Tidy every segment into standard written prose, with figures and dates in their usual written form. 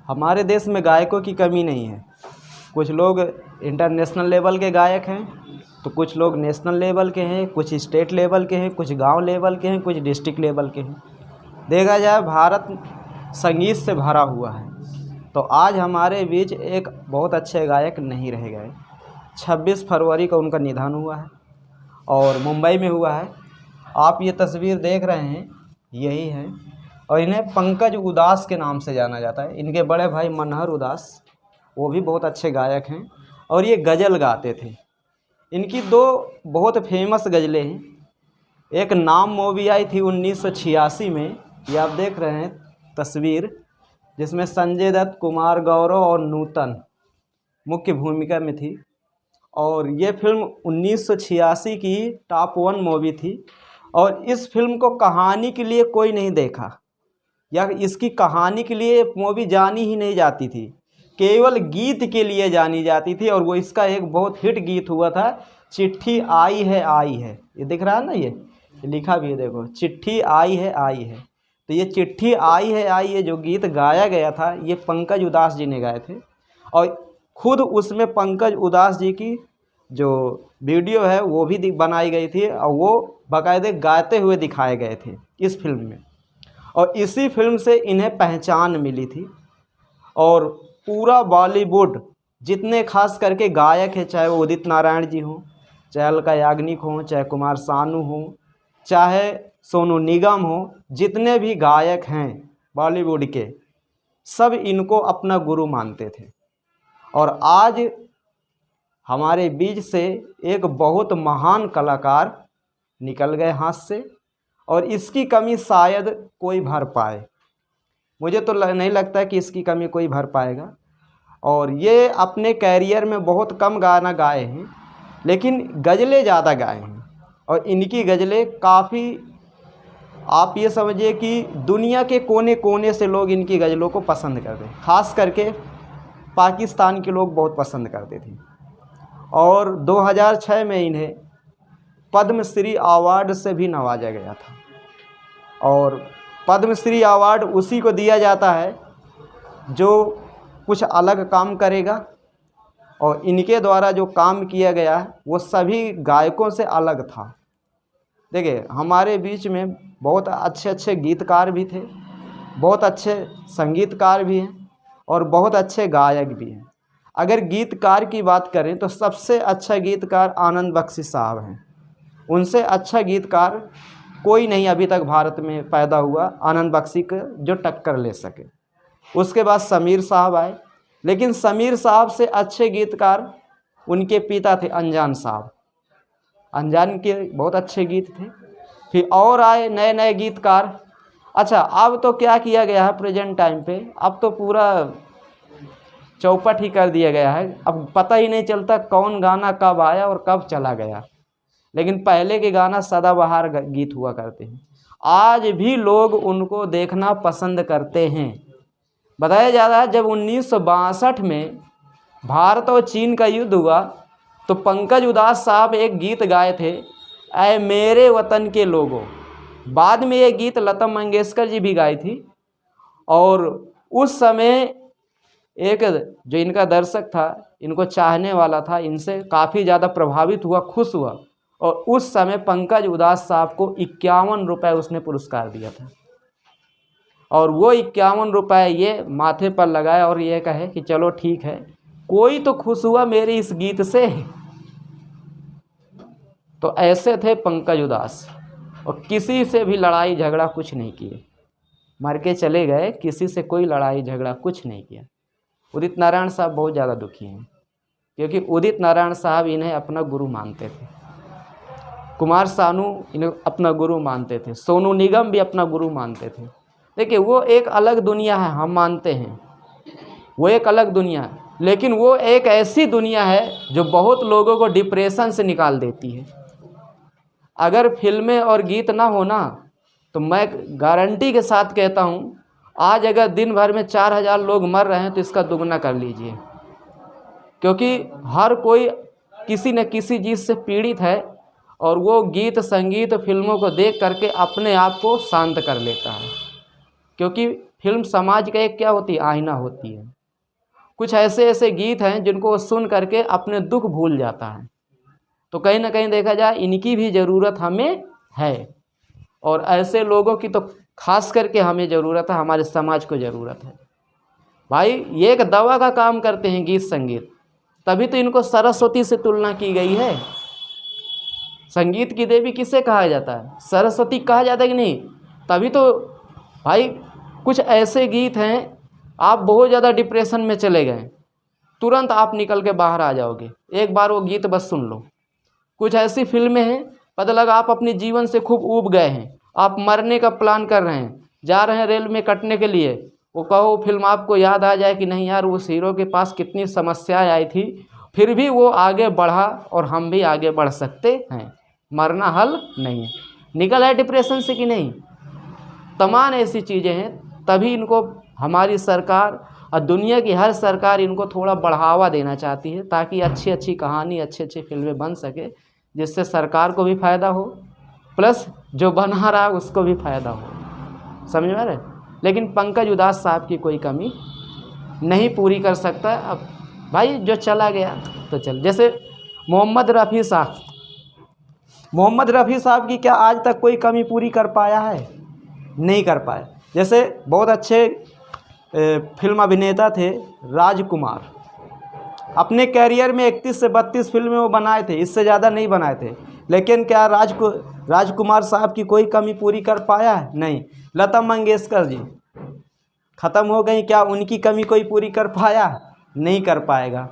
हमारे देश में गायकों की कमी नहीं है। कुछ लोग इंटरनेशनल लेवल के गायक हैं, तो कुछ लोग नेशनल लेवल के हैं, कुछ स्टेट लेवल के हैं, कुछ गांव लेवल के हैं, कुछ डिस्ट्रिक्ट लेवल के हैं। देखा जाए भारत संगीत से भरा हुआ है। तो आज हमारे बीच एक बहुत अच्छे गायक नहीं रह गए। 26 फरवरी को उनका निधन हुआ है और मुंबई में हुआ है। आप ये तस्वीर देख रहे हैं, यही है। और इन्हें पंकज उदास के नाम से जाना जाता है। इनके बड़े भाई मनहर उदास, वो भी बहुत अच्छे गायक हैं और ये गज़ल गाते थे। इनकी दो बहुत फेमस गज़लें हैं। एक नाम मूवी आई थी 1986 में, ये आप देख रहे हैं तस्वीर, जिसमें संजय दत्त, कुमार गौरव और नूतन मुख्य भूमिका में थी। और ये फिल्म 1986 की टॉप 1 मूवी थी। और इस फिल्म को कहानी के लिए कोई नहीं देखा, या इसकी कहानी के लिए मूवी जानी ही नहीं जाती थी, केवल गीत के लिए जानी जाती थी। और वो इसका एक बहुत हिट गीत हुआ था, चिट्ठी आई है आई है। ये दिख रहा है ना, ये लिखा भी है, देखो, चिट्ठी आई है आई है। तो ये चिट्ठी आई है आई है जो गीत गाया गया था, ये पंकज उदास जी ने गाए थे। और खुद उसमें पंकज उदास जी की जो वीडियो है वो भी बनाई गई थी और वो बाकायदे गाते हुए दिखाए गए थे इस फिल्म में। और इसी फिल्म से इन्हें पहचान मिली थी। और पूरा बॉलीवुड जितने खास करके गायक हैं, चाहे वो उदित नारायण जी हों, चाहे अलका याग्निक हों, चाहे कुमार सानू हों, चाहे सोनू निगम हो, जितने भी गायक हैं बॉलीवुड के, सब इनको अपना गुरु मानते थे। और आज हमारे बीच से एक बहुत महान कलाकार निकल गए हाथ से, और इसकी कमी शायद कोई भर पाए। मुझे तो नहीं लगता कि इसकी कमी कोई भर पाएगा। और ये अपने कैरियर में बहुत कम गाना गाए हैं, लेकिन गज़लें ज़्यादा गाए हैं। और इनकी गज़लें काफ़ी, आप ये समझिए कि दुनिया के कोने कोने से लोग इनकी गज़लों को पसंद करते हैं। ख़ास करके पाकिस्तान के लोग बहुत पसंद करते थे। और 2006 में इन्हें पद्मश्री अवार्ड से भी नवाजा गया था। और पद्मश्री अवार्ड उसी को दिया जाता है जो कुछ अलग काम करेगा। और इनके द्वारा जो काम किया गया है वो सभी गायकों से अलग था। देखिए, हमारे बीच में बहुत अच्छे अच्छे गीतकार भी थे, बहुत अच्छे संगीतकार भी हैं और बहुत अच्छे गायक भी हैं। अगर गीतकार की बात करें तो सबसे अच्छा गीतकार आनंद बख्शी साहब हैं। उनसे अच्छा गीतकार कोई नहीं अभी तक भारत में पैदा हुआ आनंद बख्शी को जो टक्कर ले सके। उसके बाद समीर साहब आए, लेकिन समीर साहब से अच्छे गीतकार उनके पिता थे अनजान साहब। अनजान के बहुत अच्छे गीत थे। फिर और आए नए नए गीतकार। अच्छा, अब तो क्या किया गया है प्रेजेंट टाइम पे, अब तो पूरा चौपट ही कर दिया गया है। अब पता ही नहीं चलता कौन गाना कब आया और कब चला गया। लेकिन पहले के गाना सदाबहार गीत हुआ करते हैं। आज भी लोग उनको देखना पसंद करते हैं। बताया जा रहा है जब 1962 में भारत और चीन का युद्ध हुआ तो पंकज उदास साहब एक गीत गाए थे, ऐ मेरे वतन के लोगों। बाद में ये गीत लता मंगेशकर जी भी गाई थी। और उस समय एक जो इनका दर्शक था, इनको चाहने वाला था, इनसे काफ़ी ज़्यादा प्रभावित हुआ, खुश हुआ। और उस समय पंकज उदास साहब को 51 रुपये उसने पुरस्कार दिया था। और वो 51 रुपये ये माथे पर लगाए और ये कहे कि चलो ठीक है, कोई तो खुश हुआ मेरे इस गीत से। तो ऐसे थे पंकज उदास। और किसी से भी लड़ाई झगड़ा कुछ नहीं किए, मर के चले गए, किसी से कोई लड़ाई झगड़ा कुछ नहीं किया। उदित नारायण साहब बहुत ज़्यादा दुखी हैं, क्योंकि उदित नारायण साहब इन्हें अपना गुरु मानते थे। कुमार सानू इन्हें अपना गुरु मानते थे, सोनू निगम भी अपना गुरु मानते थे। देखिए, वो एक अलग दुनिया है, हम मानते हैं वो एक अलग दुनिया है, लेकिन वो एक ऐसी दुनिया है जो बहुत लोगों को डिप्रेशन से निकाल देती है। अगर फिल्में और गीत ना होना तो मैं गारंटी के साथ कहता हूँ, आज अगर दिन भर में 4000 लोग मर रहे हैं तो इसका दुगना कर लीजिए। क्योंकि हर कोई किसी न किसी चीज़ से पीड़ित है और वो गीत संगीत फिल्मों को देख करके अपने आप को शांत कर लेता है। क्योंकि फिल्म समाज का एक क्या होती है, आईना होती है। कुछ ऐसे ऐसे गीत हैं जिनको वो सुन करके अपने दुख भूल जाता है। तो कहीं ना कहीं देखा जाए इनकी भी ज़रूरत हमें है, और ऐसे लोगों की तो खास करके हमें ज़रूरत है, हमारे समाज को ज़रूरत है। भाई ये एक दवा का काम करते हैं गीत संगीत, तभी तो इनको सरस्वती से तुलना की गई है। संगीत की देवी किसे कहा जाता है, सरस्वती कहा जाता है कि नहीं। तभी तो भाई कुछ ऐसे गीत हैं, आप बहुत ज़्यादा डिप्रेशन में चले गए, तुरंत आप निकल के बाहर आ जाओगे, एक बार वो गीत बस सुन लो। कुछ ऐसी फिल्में हैं, पता लगा आप अपने जीवन से खूब ऊब गए हैं, आप मरने का प्लान कर रहे हैं, जा रहे हैं रेल में कटने के लिए, वो कहो फिल्म आपको याद आ जाए कि नहीं यार उस हीरो के पास कितनी समस्याएं आई थी, फिर भी वो आगे बढ़ा और हम भी आगे बढ़ सकते हैं, मरना हल नहीं है। निकल आए डिप्रेशन से कि नहीं। तमाम ऐसी चीज़ें हैं, तभी इनको हमारी सरकार और दुनिया की हर सरकार इनको थोड़ा बढ़ावा देना चाहती है, ताकि अच्छी अच्छी कहानी, अच्छी अच्छी फिल्में बन सके, जिससे सरकार को भी फ़ायदा हो, प्लस जो बना रहा है उसको भी फ़ायदा हो। समझ में आ रहा है। लेकिन पंकज उधास साहब की कोई कमी नहीं पूरी कर सकता है। अब भाई जो चला गया तो चल, जैसे मोहम्मद रफ़ी साहब की क्या आज तक कोई कमी पूरी कर पाया है, नहीं कर पाया। जैसे बहुत अच्छे फिल्म अभिनेता थे राजकुमार, अपने कैरियर में 31 से 32 फिल्में वो बनाए थे, इससे ज़्यादा नहीं बनाए थे, लेकिन क्या राजकुमार साहब की कोई कमी पूरी कर पाया है, नहीं। लता मंगेशकर जी ख़त्म हो गई, क्या उनकी कमी कोई पूरी कर पाया, नहीं कर पाएगा।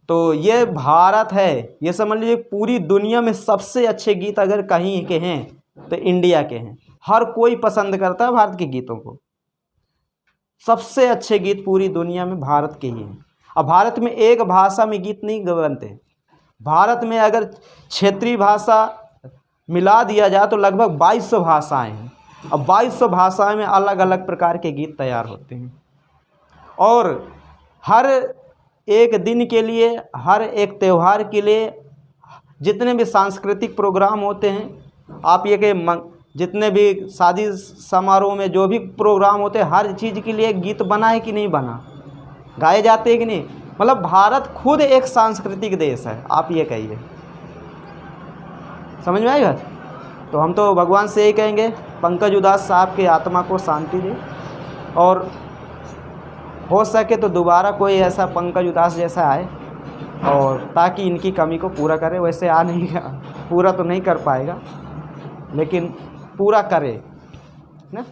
तो ये भारत है, ये समझ लीजिए पूरी दुनिया में सबसे अच्छे गीत अगर कहीं के हैं तो इंडिया के हैं। हर कोई पसंद करता है भारत के गीतों को, सबसे अच्छे गीत पूरी दुनिया में भारत के ही हैं। अब भारत में एक भाषा में गीत नहीं बनते, भारत में अगर क्षेत्रीय भाषा मिला दिया जाए तो लगभग 2200 भाषाएँ हैं। अब 2200 भाषाएं में अलग अलग प्रकार के गीत तैयार होते हैं, और हर एक दिन के लिए, हर एक त्यौहार के लिए जितने भी सांस्कृतिक प्रोग्राम होते हैं, आप ये कि जितने भी शादी समारोह में जो भी प्रोग्राम होते हैं, हर चीज़ के लिए गीत बना है कि नहीं बना, गाए जाते हैं कि नहीं। मतलब भारत खुद एक सांस्कृतिक देश है, आप ये कहिए। समझ में आई बात। तो हम तो भगवान से यही कहेंगे पंकज उधास साहब की आत्मा को शांति दे, और हो सके तो दोबारा कोई ऐसा पंकज उधास जैसा आए, और ताकि इनकी कमी को पूरा करे। वैसे आ नहीं पूरा तो नहीं कर पाएगा, लेकिन पूरा करे ना।